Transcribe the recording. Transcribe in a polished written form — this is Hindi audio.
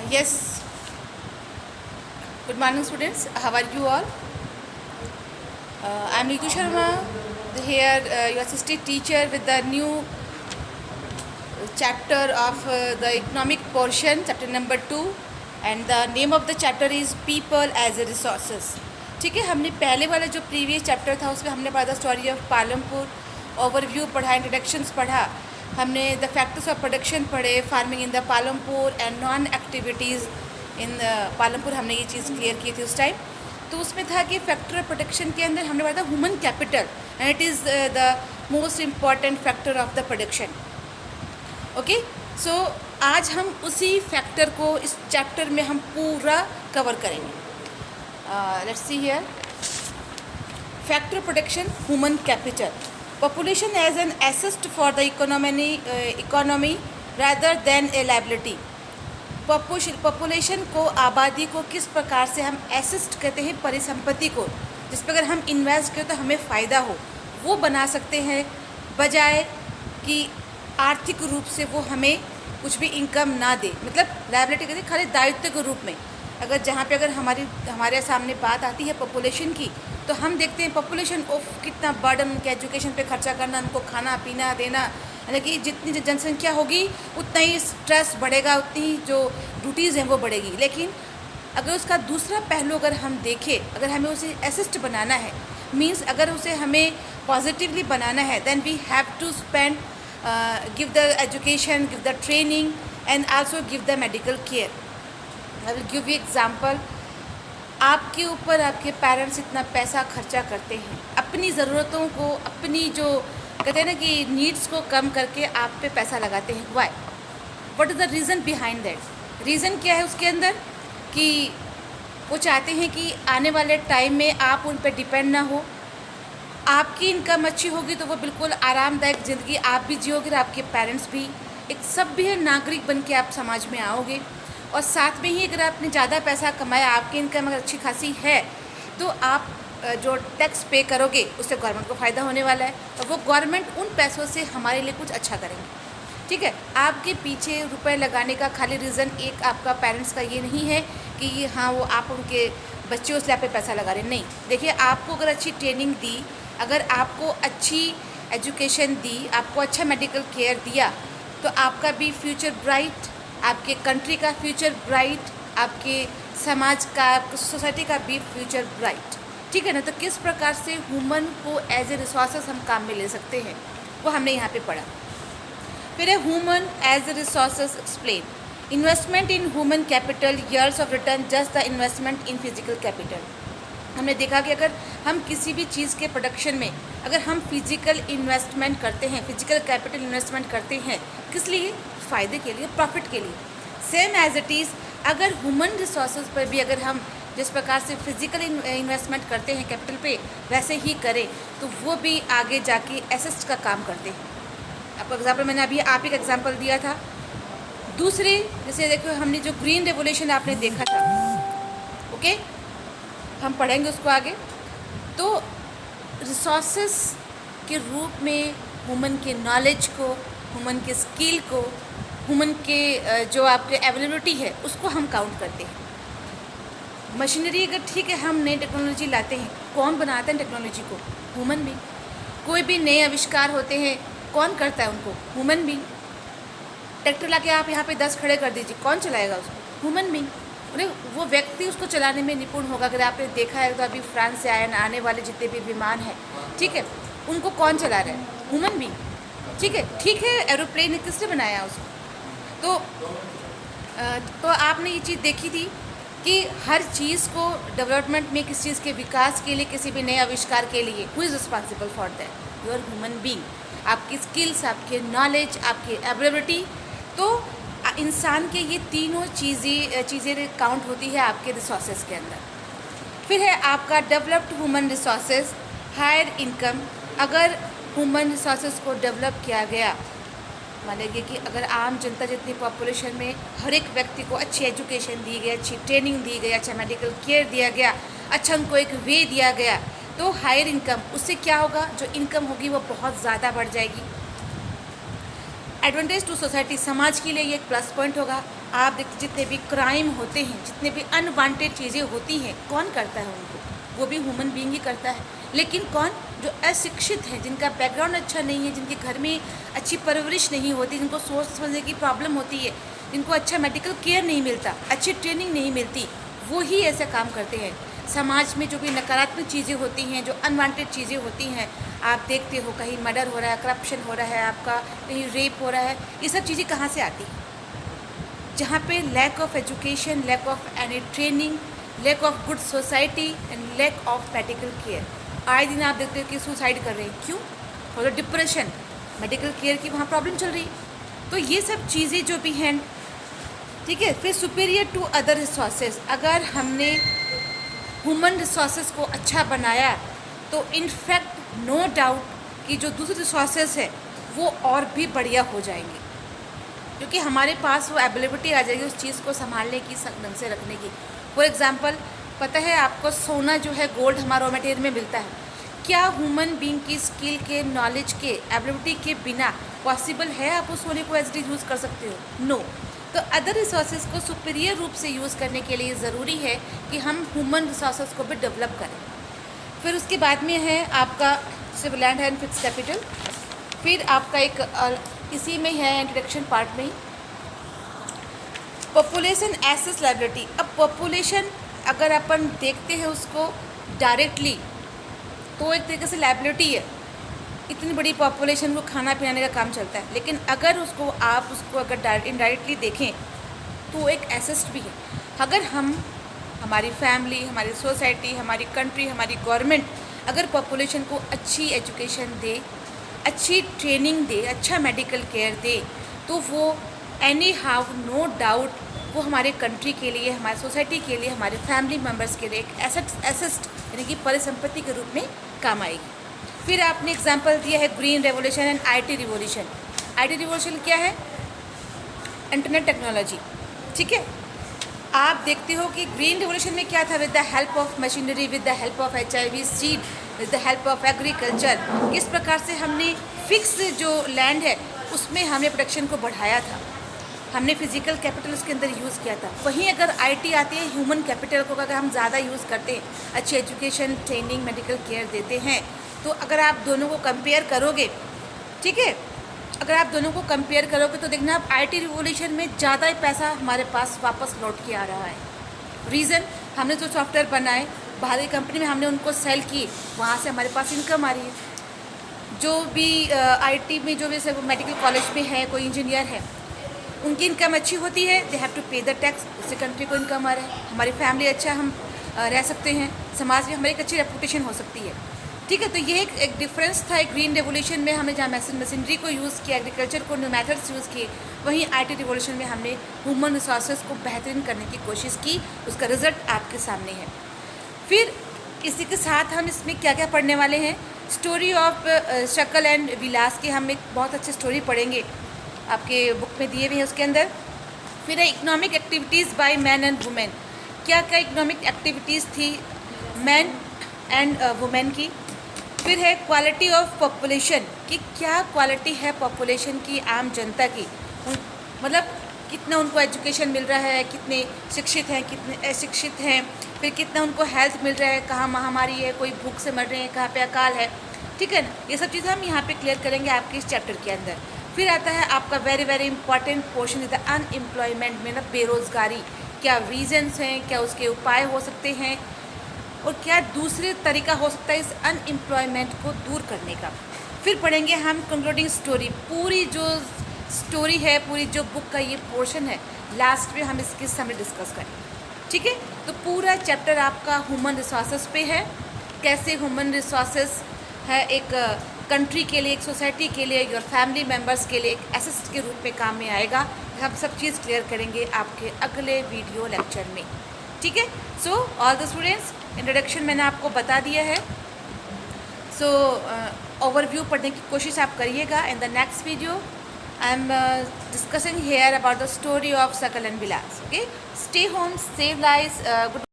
Yes, good morning students. How are you all? I am Ritu Sharma, here your assistant teacher with the new chapter of the economic portion, chapter number 2, and the name of the chapter is People as a Resources. ठीक है, हमने पहले वाला जो प्रीवियस चैप्टर था उसमें हमने पढ़ा था स्टोरी ऑफ पालमपुर, ओवरव्यू पढ़ा, इंट्रोडक्शंस पढ़ा, हमने द फैक्टर्स ऑफ प्रोडक्शन पढ़े, farming in the Palampur and non activities in Palampur, हमने ये चीज़ क्लियर की थी उस टाइम. तो उसमें था कि फैक्टर ऑफ प्रोडक्शन के अंदर हमने पढ़ा था human capital and it is the most important factor of the production. Okay, so आज हम उसी फैक्टर को इस चैप्टर में हम पूरा कवर करेंगे. Let's see here. Factor production, human capital. Population as an asset for the economy rather than a liability. Population को, आबादी को किस प्रकार से हम एसेस्ट कहते हैं, परिसंपत्ति को, जिस पर अगर हम इन्वेस्ट करें तो हमें फ़ायदा हो, वो बना सकते हैं, बजाय कि आर्थिक रूप से वो हमें कुछ भी इनकम ना दे. मतलब लायबिलिटी कहते हैं खाली दायित्व के रूप में. अगर जहाँ पे अगर हमारे सामने बात आती है पॉपुलेशन की, तो हम देखते हैं पॉपुलेशन ऑफ कितना बर्डन उनके एजुकेशन पे खर्चा करना, उनको खाना पीना देना, यानी कि जितनी जनसंख्या होगी उतना ही स्ट्रेस बढ़ेगा, उतनी ही जो ड्यूटीज़ हैं वो बढ़ेगी. लेकिन अगर उसका दूसरा पहलू अगर हम देखें, अगर हमें उसे असिस्ट बनाना है, मीन्स अगर उसे हमें पॉजिटिवली बनाना है, then we have to spend, give the education, give the training and also give the medical care. I will give you example. आपके ऊपर आपके पेरेंट्स इतना पैसा खर्चा करते हैं, अपनी ज़रूरतों को, अपनी जो कहते हैं ना कि नीड्स को कम करके आप पे पैसा लगाते हैं. Why? What is the reason behind that? Reason क्या है उसके अंदर? कि वो चाहते हैं कि आने वाले टाइम में आप उन पर डिपेंड ना हो. आपकी इनकम अच्छी होगी तो वो बिल्कुल आरामदायक ज़िंदगी आप भी जियोगे और आपके पेरेंट्स भी. एक सभ्य नागरिक बन के आप समाज में आओगे. और साथ में ही अगर आपने ज़्यादा पैसा कमाया, आपकी इनकम अगर अच्छी खासी है, तो आप जो टैक्स पे करोगे उससे गवर्नमेंट को फ़ायदा होने वाला है, और वो गवर्नमेंट उन पैसों से हमारे लिए कुछ अच्छा करेंगे. ठीक है, आपके पीछे रुपए लगाने का खाली रीज़न एक आपका पेरेंट्स का ये नहीं है कि हाँ वो आप उनके बच्चे उसलिए आप पे पैसा लगा रहे. नहीं, देखिए, आपको अगर अच्छी ट्रेनिंग दी, अगर आपको अच्छी एजुकेशन दी, आपको अच्छा मेडिकल केयर दिया, तो आपका भी फ्यूचर ब्राइट, आपके कंट्री का फ्यूचर ब्राइट, आपके समाज का, आपकी सोसाइटी का भी फ्यूचर ब्राइट. ठीक है ना. तो किस प्रकार से ह्यूमन को एज ए रिसोर्सेस हम काम में ले सकते हैं, वो हमने यहाँ पे पढ़ा. फिर है human as a resources explain. Investment in human capital yields of return just the investment in physical capital. हमने देखा कि अगर हम किसी भी चीज़ के प्रोडक्शन में अगर हम फिजिकल इन्वेस्टमेंट करते हैं, फिजिकल कैपिटल इन्वेस्टमेंट करते हैं, किस लिए? फ़ायदे के लिए, प्रॉफिट के लिए. सेम एज इट इज़ अगर ह्यूमन रिसोर्सेज पर भी अगर हम जिस प्रकार से फिजिकल इन्वेस्टमेंट करते हैं कैपिटल पे, वैसे ही करें, तो वो भी आगे जाके एसेस्ट का काम करते हैं. आपको एग्जाम्पल मैंने अभी आप ही का एग्जाम्पल दिया था. दूसरे जैसे देखो, हमने जो ग्रीन रेवोल्यूशन आपने देखा था, ओके, हम पढ़ेंगे उसको आगे. तो रिसोर्सेस के रूप में ह्यूमन के नॉलेज को, ह्यूमन के स्किल को, ह्यूमन के जो आपके अवेलेबिलिटी है, उसको हम काउंट करते हैं. मशीनरी अगर ठीक है, हम नई टेक्नोलॉजी लाते हैं, कौन बनाता है टेक्नोलॉजी को? ह्यूमन भी. कोई भी नए आविष्कार होते हैं, कौन करता है उनको? ह्यूमन भी. ट्रैक्टर ला के आप यहाँ पे 10 खड़े कर दीजिए, कौन चलाएगा उसको? ह्यूमन भी. वो व्यक्ति उसको चलाने में निपुण होगा. अगर आपने देखा है तो अभी फ्रांस से आने वाले जितने भी विमान हैं, ठीक है, उनको कौन चला रहा है? ह्यूमन भी. ठीक है, एरोप्लेन किसने बनाया उसको? तो आपने ये चीज़ देखी थी कि हर चीज़ को डेवलपमेंट में, किसी चीज़ के विकास के लिए, किसी भी नए आविष्कार के लिए, who is responsible for that? Your human being. आपकी स्किल्स, आपके नॉलेज, आपकी एबिलिटी. तो इंसान के ये तीनों चीज़ें काउंट होती है आपके रिसोर्सेज के अंदर. फिर है आपका developed human resources, higher income. अगर ह्यूमन रिसोर्सेज को डेवलप किया गया, मान लीजिए कि अगर आम जनता जितनी पॉपुलेशन में हर एक व्यक्ति को अच्छी एजुकेशन दी गई, अच्छी ट्रेनिंग दी गई, अच्छा मेडिकल केयर दिया गया, अच्छा उनको एक वे दिया गया, तो हायर इनकम, उससे क्या होगा? जो इनकम होगी वो बहुत ज़्यादा बढ़ जाएगी. एडवांटेज टू सोसाइटी, समाज के लिए ये एक प्लस पॉइंट होगा. आप देखते जितने भी क्राइम होते हैं, जितने भी अनवांटेड चीज़ें होती हैं, कौन करता है उनको? वो भी ह्यूमन बीइंग ही करता है। लेकिन कौन? जो अशिक्षित हैं, जिनका बैकग्राउंड अच्छा नहीं है, जिनके घर में अच्छी परवरिश नहीं होती, जिनको सोच समझने की प्रॉब्लम होती है, जिनको अच्छा मेडिकल केयर नहीं मिलता, अच्छी ट्रेनिंग नहीं मिलती, वो ही ऐसे काम करते हैं। समाज में जो भी नकारात्मक चीज़ें होती हैं, जो अनवांटेड चीज़ें होती हैं, आप देखते हो कहीं मर्डर हो रहा है, करप्शन हो रहा है, आपका कहीं रेप हो रहा है, ये सब चीज़ें कहाँ से आती हैं? जहाँ पे lack of education, lack of any training, lack of good society and lack of medical care. आए दिन आप देखते हो कि सुसाइड कर रहे हैं, क्यों? और डिप्रेशन, मेडिकल केयर की वहाँ प्रॉब्लम चल रही है। तो ये सब चीज़ें जो भी हैं, ठीक है। फिर सुपीरियर टू अदर रिसोर्सेज, अगर हमने ह्यूमन रिसोर्सेज को अच्छा बनाया तो इनफैक्ट नो डाउट कि जो दूसरे रिसोर्सेज है वो और भी बढ़िया हो जाएंगे, क्योंकि हमारे पास वो एबिलिटी आ जाएगी उस चीज़ को संभालने की, ढंग से रखने की। फॉर एग्ज़ाम्पल, पता है आपको सोना जो है, गोल्ड हमारा रॉ मटेरियल में मिलता है। क्या ह्यूमन बीइंग की स्किल के, नॉलेज के, एबिलिटी के बिना पॉसिबल है आप उस सोने को एज इट यूज़ कर सकते हो? नो। तो अदर रिसोर्सेज को सुपीरियर रूप से यूज़ करने के लिए ज़रूरी है कि हम ह्यूमन रिसोर्सेज को भी डेवलप करें। फिर उसके बाद में है आपका civil land and fix capital. फिर आपका एक इसी में है इंट्रोडक्शन पार्ट में ही पॉपुलेशन एसेस लायबिलिटी। अब पॉपुलेशन अगर अपन देखते हैं उसको डायरेक्टली तो एक तरीके से लायबिलिटी है, इतनी बड़ी पॉपुलेशन को खाना पिलाने का काम चलता है। लेकिन अगर उसको आप उसको अगर इनडायरेक्टली देखें तो एक एसेट भी है। अगर हम, हमारी फैमिली, हमारी सोसाइटी, हमारी कंट्री, हमारी गवर्नमेंट अगर पॉपुलेशन को अच्छी एजुकेशन दे, अच्छी ट्रेनिंग दे, अच्छा मेडिकल केयर दे, तो वो एनी हाउ नो डाउट वो हमारे कंट्री के लिए, हमारी सोसाइटी के लिए, हमारे फैमिली मेम्बर्स के लिए एक एसेट यानी कि परिसंपत्ति के रूप में काम आएगी। फिर आपने एग्जांपल दिया है green revolution and IT revolution. IT revolution क्या है? इंटरनेट टेक्नोलॉजी, ठीक है। आप देखते हो कि ग्रीन रिवोल्यूशन में क्या था? With the help of machinery, with the help of HIV seed, with the help of agriculture, किस प्रकार से हमने फिक्स जो लैंड है उसमें हमने प्रोडक्शन को बढ़ाया था, हमने फिजिकल कैपिटल उसके अंदर यूज़ किया था। वहीं अगर IT आती है, ह्यूमन कैपिटल को अगर हम ज़्यादा यूज़ करते हैं, अच्छी एजुकेशन, ट्रेनिंग, मेडिकल केयर देते हैं, तो अगर आप दोनों को कंपेयर करोगे, ठीक है, अगर आप दोनों को कंपेयर करोगे तो देखना आप IT रिवोल्यूशन में ज़्यादा ही पैसा हमारे पास वापस लौट के आ रहा है। रीज़न, हमने जो सॉफ्टवेयर बनाए बाहरी कंपनी में हमने उनको सेल किए, वहाँ से हमारे पास इनकम आ रही है। जो भी IT में जो भी सब मेडिकल कॉलेज में है, कोई इंजीनियर है, उनकी इनकम अच्छी होती है, दे हैव टू पे द टैक्स, उससे कंट्री को इनकम आ रहा है, हमारी फैमिली अच्छा हम रह सकते हैं, समाज में हमारी एक अच्छी रेपुटेशन हो सकती है, ठीक है। तो ये एक डिफरेंस था। एक ग्रीन रेवोल्यूशन में हमने जहाँ मशीनरी को यूज़ किया, एग्रीकल्चर को, न्यू मेथड्स यूज़ किए, वहीं IT रिवोल्यूशन में हमने ह्यूमन रिसोर्सेज को बेहतरीन करने की कोशिश की। उसका रिजल्ट आपके सामने है। फिर इसी के साथ हम इसमें क्या क्या पढ़ने वाले हैं? स्टोरी ऑफ शकल एंड विलास की हम एक बहुत अच्छी स्टोरी पढ़ेंगे, आपके बुक में दिए हुए हैं उसके अंदर। फिर है economic activities by man and women. क्या क्या इकोनॉमिक एक्टिविटीज़ थी मैन एंड वुमेन की। फिर है क्वालिटी ऑफ पॉपुलेशन, कि क्या क्वालिटी है पॉपुलेशन की, आम जनता की, मतलब कितना उनको एजुकेशन मिल रहा है, कितने शिक्षित हैं, कितने अशिक्षित हैं, फिर कितना उनको हेल्थ मिल रहा है, कहाँ महामारी है, कोई भूख से मर रहे हैं, कहाँ पे अकाल है, ठीक है ना। ये सब चीज़ें हम यहाँ पे क्लियर करेंगे आपके इस चैप्टर के अंदर। फिर आता है आपका very very important portion is the unemployment में, मतलब बेरोज़गारी, क्या रीजन्स हैं, क्या उसके उपाय हो सकते हैं, और क्या दूसरे तरीका हो सकता है इस अनएम्प्लॉयमेंट को दूर करने का। फिर पढ़ेंगे हम कंक्लूडिंग स्टोरी, पूरी जो स्टोरी है, पूरी जो बुक का ये पोर्शन है, लास्ट में हम इसके सामने डिस्कस करेंगे, ठीक है। तो पूरा चैप्टर आपका ह्यूमन रिसोर्सेज पे है, कैसे ह्यूमन रिसोर्सेज है एक कंट्री के लिए, एक सोसाइटी के लिए, योर फैमिली मेम्बर्स के लिए एक एसेट के रूप में काम में आएगा। हम सब चीज़ क्लियर करेंगे आपके अगले वीडियो लेक्चर में, ठीक है। So all the students, introduction मैंने आपको बता दिया है। सो ओवरव्यू पढ़ने की कोशिश आप करिएगा। In the next video I am discussing here about the story of Sakal and Vilas. Okay, stay home, save lives, good